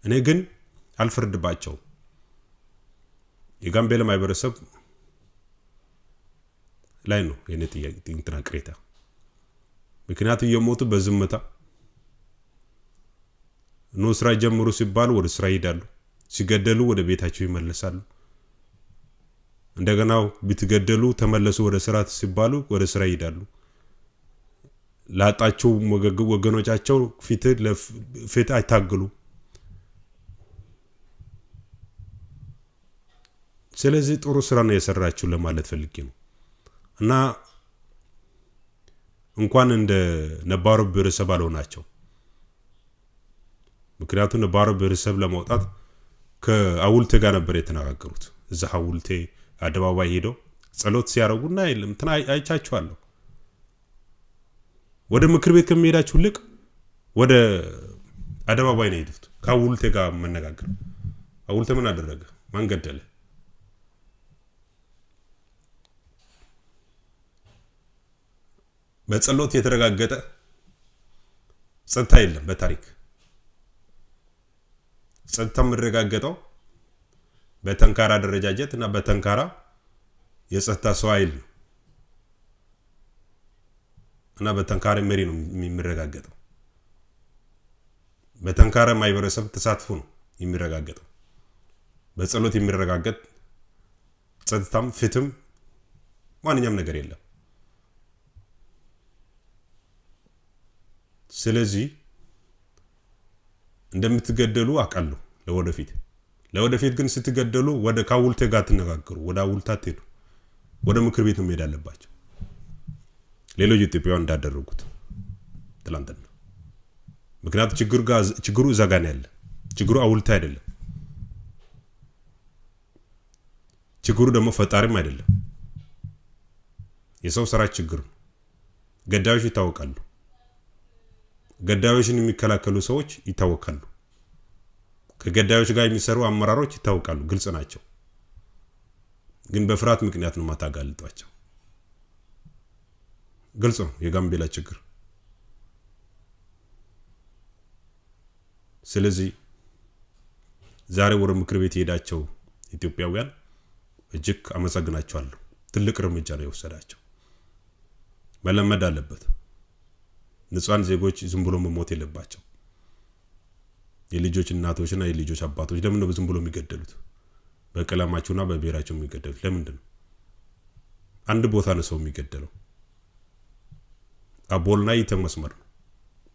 እኔ ግን አልፈርድባቸው የጋምቤላ ማህበረሰብ ላይ ነው የኔ ጥያቄ እንትና ቅሬታ ምክንያቱም የሞቱ በዝምታ ነው ስራ ጀምሩ ሲባሉ ወደ ስራ ይሄዳሉ ሲገደሉ ወደ ቤታቸው ይመለሳሉ እንደገና ቢትገደሉ ተመለሱ ወደ ስራ ሲባሉ ወደ ስራ ይሄዳሉ ላጣቸው ወገኖቻቸው ፊት አይታገሉ ስለዚህ ጥሩ ስራ ነው የሰራችሁ ለማለት ፈልጌ ነው እና እንኳን እንደ ነባሩ ብሔረሰብ አልሆናቸው ምክንያቱም ነባሩ ብሔረሰብ ለማውጣት ከአውልቴ ጋር ነበር የተነጋገሩት እዛ አውልቴ አደባባይ ሄደው ጸሎት ሲያረጉና አይልም እንትና አይቻችኋለሁ ወደ ምክር ቤት ከመሄዳችሁ ልቅ ወደ አደባባይ ነው ሄዱት ከአውልቴ ጋር መነጋገር አውልቴ ምን አደረገ ማን ገደለ በጸሎት የተረጋገጠ ጸጥታ የለም በታሪክ ጸጥታ መረጋገጠው በተንካራ ደረጃጀት እና በተንካራ የጸጥታ ሰው ኃይል እና በተንካራ መሪ ነው የሚረጋገጠው በተንካራ ማህበረሰብ ተሳትፎ ነው የሚረጋገጠው በጸሎት የሚረጋገጥ ጸጥታም ፍትም ማንኛውም ነገር የለም ስለዚህ እንደምትገደሉ አቃለሁ ለወደፊት ግን ስትገደሉ ወደ ካውልቴ ጋር ተነጋገሩ ወደ አውልታ ትሄዱ ወደ ምክር ቤት መሄድ አለባቸው ሌሎች ኢትዮጵያውያን እንዳደረጉት ትላንትና ምክንያቱም ችግሩ እዛ ጋር ነው ያለ ችግሩ አውልታ አይደለም ችግሩ ደግሞ ፈጣሪም አይደለም የሰው ስራ ችግር ገዳዮች ይታወቃሉ ገዳዮችን የሚከላከሉ ሰዎች ይታወቃሉ ከገዳዮች ጋር የሚሰሩ አመራሮች ይታወቃሉ ግልጽ ናቸው ግን በፍርሃት ምክንያት ነው ማታጋልጧቸው ግልጽ ነው የጋምቤላ ችግር ስለዚህ ዛሬ ወደ ምክር ቤት ሄዳቸው ኢትዮጵያውያን እጅግ አመሰግናቸዋለሁ ትልቅ እርምጃ ነው የወሰዳቸው መለመድ አለበት ንጹሃን ዜጎች ዝም ብሎ መሞት የለባቸው የልጆች እናቶችና የልጆች አባቶች ለምን ነው ዝም ብሎ የሚገደሉት በቀለማቸውና በብሔራቸው የሚገደሉት ለምንድን ነው አንድ ቦታ ነው ሰው የሚገደለው አቦልና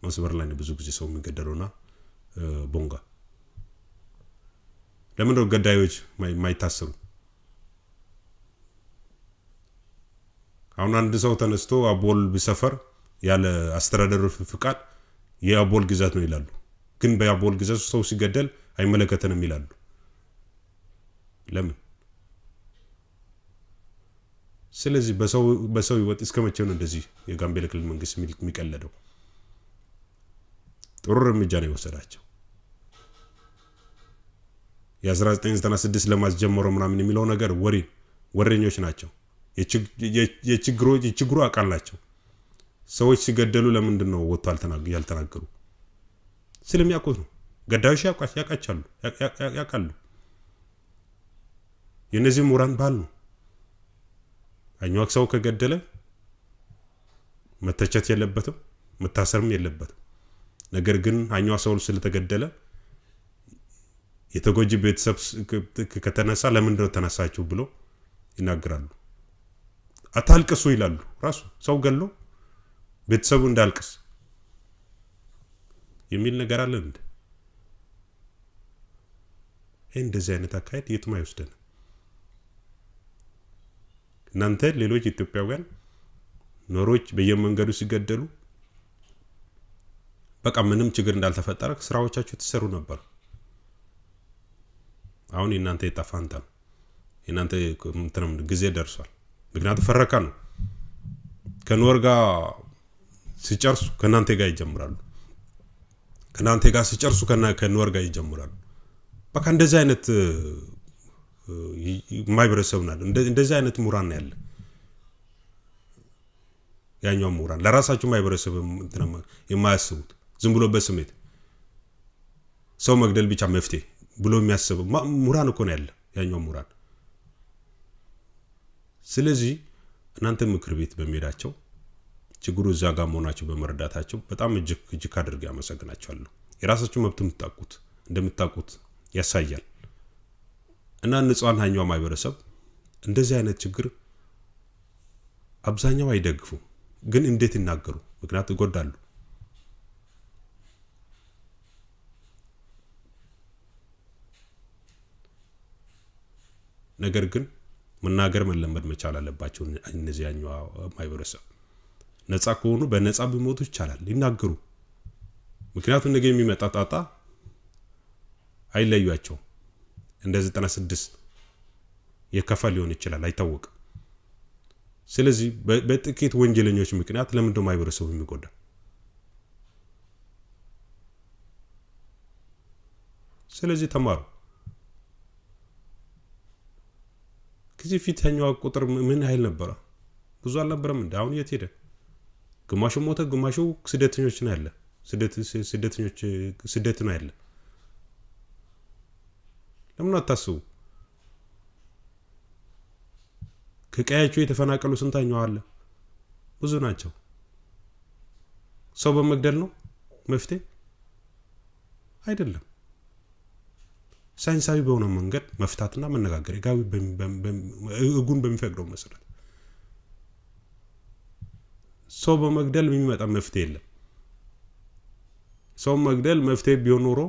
መስመር ላይ ነው ብዙ ጊዜ ሰው የሚገደለውና ቦንጋ ለምን ነው ገዳዮች ማይታሰሩ አሁን አንድ ሰው ተነስቶ አቦል ቢሰፈር ያለ አስተዳደሩ ፍቃድ የአቦል ግዛት ነው ይላሉ ግን በአቦል ግዛት ሰው ሲገደል አይመለከተንም ይላሉ ለምን ስለዚህ በሰው ይወጥ እስከመቼ ነው እንደዚህ የጋምቤላ ክልል መንግስት የሚቀለደው ጥሩ እርምጃ ነው የወሰዳቸው የ1996 ለማስጀመረው ምናምን የሚለው ነገር ወሬኞች ናቸው የችግሩ አቃል ናቸው ሰዎች ሲገደሉ ለምንድን ነው ወጥቷል ያልተናገሩ ስለሚያውቁት ነው ገዳዮች ያውቃሉ የነዚህ ሙራን ባል ነው አኛው ሰው ከገደለ መተቸት የለበትም መታሰርም የለበትም ነገር ግን አኛው ሰው ስለተገደለ የተጎጂ ቤተሰብ ከተነሳ ለምንድን ነው ተነሳችሁ ብሎ ይናገራሉ አታልቅሱ ይላሉ ራሱ ሰው ገሎ ቤተሰቡ እንዳልቅስ የሚል ነገር አለ እንደዚህ አይነት አካሄድ የትም አይወስደንም እናንተ ሌሎች ኢትዮጵያውያን ኖሮች በየመንገዱ ሲገደሉ በቃ ምንም ችግር እንዳልተፈጠረ ስራዎቻችሁ ተሰሩ ነበር አሁን እናንተ የጣፋንታ እናንተ እንትንም ጊዜ ደርሷል ምክንያቱም ፈረካ ነው ከኖር ጋር ሲጨርሱ ከናንተ ጋር ይጀምራሉ ከናንተ ጋር ሲጨርሱ ከኖር ጋር ይጀምራሉ በቃ እንደዚህ አይነት ማይብረሰብ ነው እንደዚህ አይነት ሙራን ነው ያለ ያኛው ሙራን ለራሳቸው ማይብረሰብ እንትና የማያስቡት ዝም ብሎ በስሜት ሰው መግደል ብቻ መፍትሄ ብሎ የሚያስብ ሙራን እኮ ነው ያለ ያኛው ሙራን። ስለዚህ እናንተ ምክር ቤት በመሄዳቸው ችግሩ እዛ ጋር መሆናቸው በመረዳታቸው በጣም እጅግ አድርጌ አመሰግናቸዋለሁ። የራሳችሁ መብት እንደምታውቁት ያሳያል። እና ንጹሃን ሀኛው ማህበረሰብ እንደዚህ አይነት ችግር አብዛኛው አይደግፉ፣ ግን እንዴት ይናገሩ? ምክንያቱም ይጎዳሉ። ነገር ግን መናገር መለመድ መቻል አለባቸው። እነዚህ ሀኛው ማህበረሰብ ነፃ ከሆኑ በነፃ ቢሞቱ ይቻላል፣ ይናገሩ። ምክንያቱም ነገ የሚመጣ ጣጣ አይለዩአቸው። እንደ 96 የከፋ ሊሆን ይችላል፣ አይታወቅም። ስለዚህ በጥቂት ወንጀለኞች ምክንያት ለምን ደሞ ማህበረሰቡ የሚጎዳ? ስለዚህ ተማሩ። ከዚህ ፊተኛው ቁጥር ምን ያህል ነበር? ብዙ አልነበረም እንዴ? አሁን የት ሄደ? ግማሹ ሞተ፣ ግማሹ ስደተኞች ነው ያለ። ስደት ነው ያለ። ለምን አታስቡ? ከቀያቸው የተፈናቀሉ ስንታኛው አለ? ብዙ ናቸው። ሰው በመግደል ነው መፍትሄ አይደለም። ሳይንሳዊ በሆነ መንገድ መፍታትና መነጋገር ጋዊ ህጉን በሚፈቅደው መሰረት ሰው በመግደል የሚመጣ መፍትሄ የለም። ሰው መግደል መፍትሄ ቢሆን ኖሮ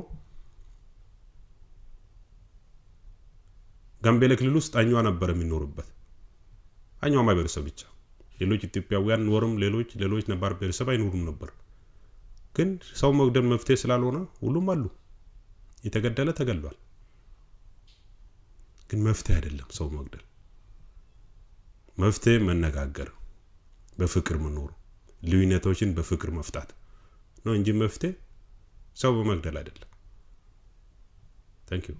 ጋምቤላ ክልል ውስጥ አኛዋ ነበር የሚኖርበት። አኛዋ ማህበረሰብ ብቻ፣ ሌሎች ኢትዮጵያውያን ኖርም ሌሎች ነባር ብሔረሰብ አይኖሩም ነበር። ግን ሰው መግደል መፍትሄ ስላልሆነ ሁሉም አሉ። የተገደለ ተገድሏል። ግን መፍትሄ አይደለም ሰው መግደል። መፍትሄ መነጋገር፣ በፍቅር መኖር፣ ልዩነቶችን በፍቅር መፍታት ነው እንጂ መፍትሄ ሰው በመግደል አይደለም። ታንክ ዩ